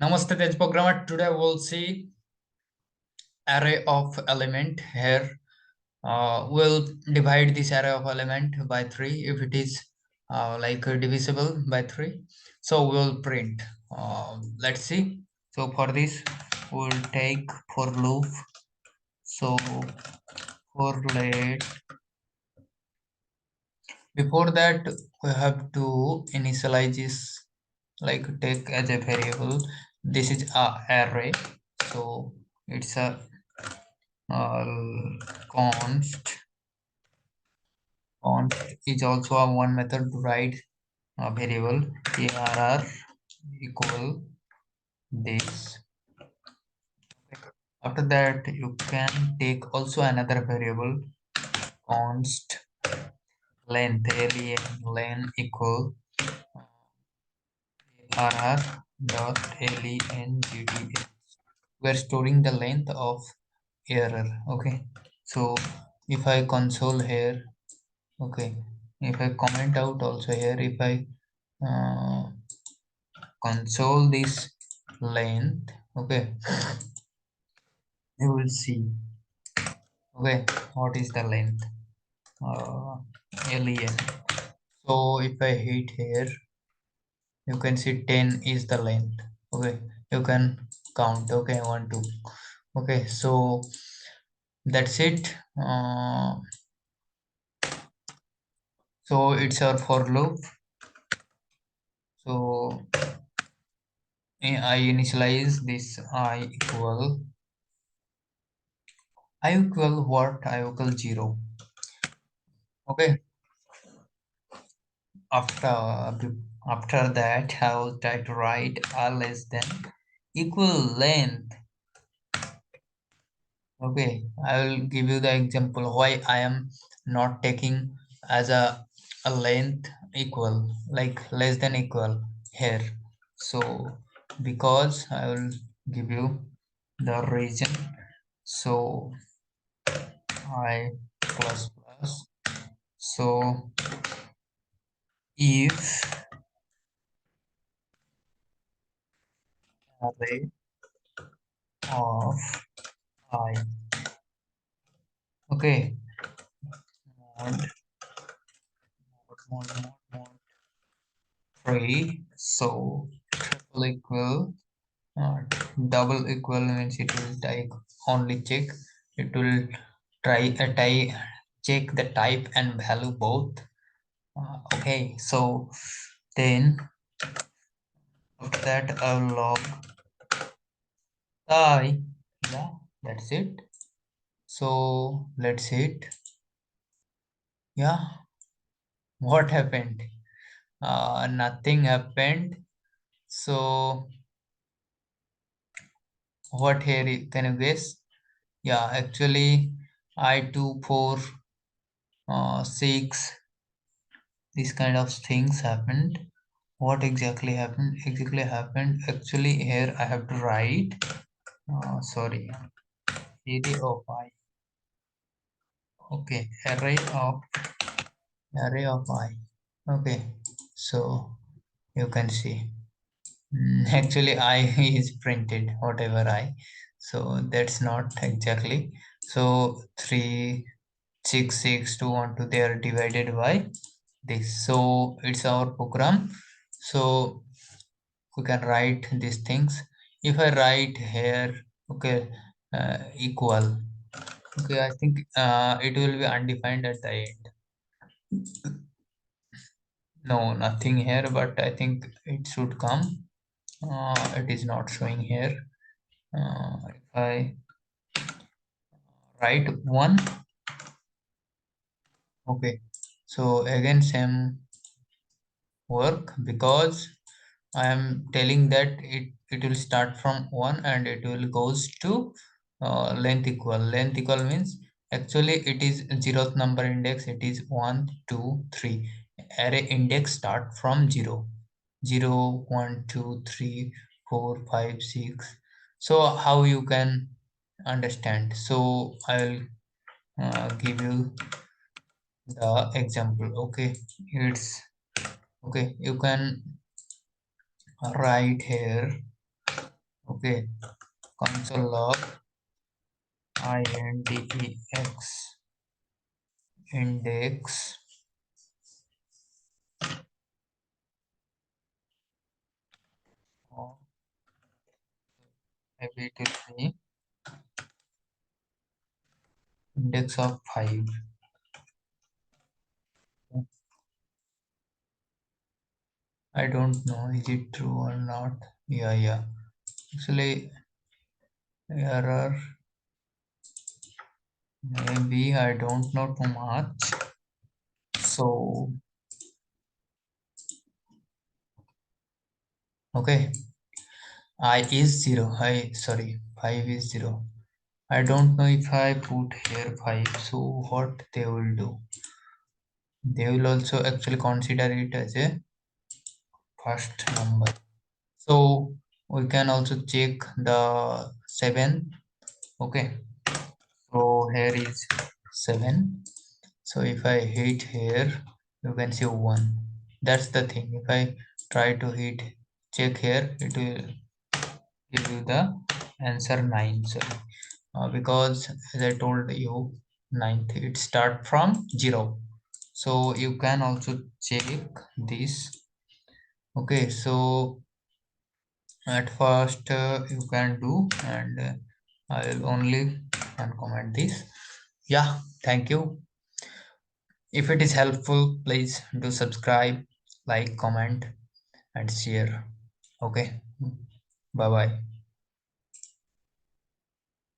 Namaste, Tej programmer. Today we'll see array of element here. We'll divide this array of element by 3 if it is divisible by 3. So we'll print. Let's see. So for this, we'll take for loop. So for let before that we have to initialize this, like take as a variable. This is a array. So it's a const is also a one method to write a variable arr equal this. After that you can take also another variable const length len equal arr dot length. We're storing the length of error. Okay, so if I console here, okay, if I comment out also here, if I uh, console this length, okay, you will see, okay, what is the length, uh, len. So if I hit here, you can see 10 is the length. Okay, you can count. Okay, 1 2. Okay, so that's it. So it's our for loop. So I initialize this I equal what, I equal 0. Okay, after that I will try to write a less than equal length. Okay, I will give you the example why I am not taking as a length equal, like less than equal here. So because I will give you the reason. So I plus plus. So if array of I, okay, mod mod 3, so triple equal, uh, double equal means it will type only check, it will try check the type and value both. Okay, so then after that I'll log I, yeah, that's it. So let's hit, yeah, what happened? Nothing happened. So what here, can you guess? Yeah, actually I 2 4 6, these kind of things happened. What exactly happened actually here I have to write, sorry, array of I. Okay, array of I. Okay, so you can see. Actually, I is printed whatever I. So that's not exactly. So 3 6 6 2 1 2, they are divided by this. So it's our program. So we can write these things. If I write here, okay, equal. Okay, I think it will be undefined at the end. No, nothing here, but I think it should come. It is not showing here. If I write 1, okay, so again same work, because I am telling that it will start from 1 and it will goes to length equal. Length equal means actually it is 0th number index, it is 1 2 3. Array index start from 0 0 1 2 3 4 5 6. So how you can understand? So I'll give you the example. Okay, it's okay, you can write here Okay, console log index index, or maybe it will be index of 5. I don't know, is it true or not? Yeah, yeah. Actually, error. Maybe I don't know too much. So, okay. I is 0. I sorry, 5 is 0. I don't know if I put here 5. So, what they will do? They will also actually consider it as a first number. So, we can also check the 7. Okay. So, here is 7. So if I hit here, you can see 1. That's the thing. If I try to hit check here, it will give you the answer 9. So, because as I told you, ninth, it start from 0. So you can also check this. Okay, so at first you can do, and I will only can comment this. Yeah, thank you. If it is helpful, please do subscribe, like, comment, and share. Okay, bye bye.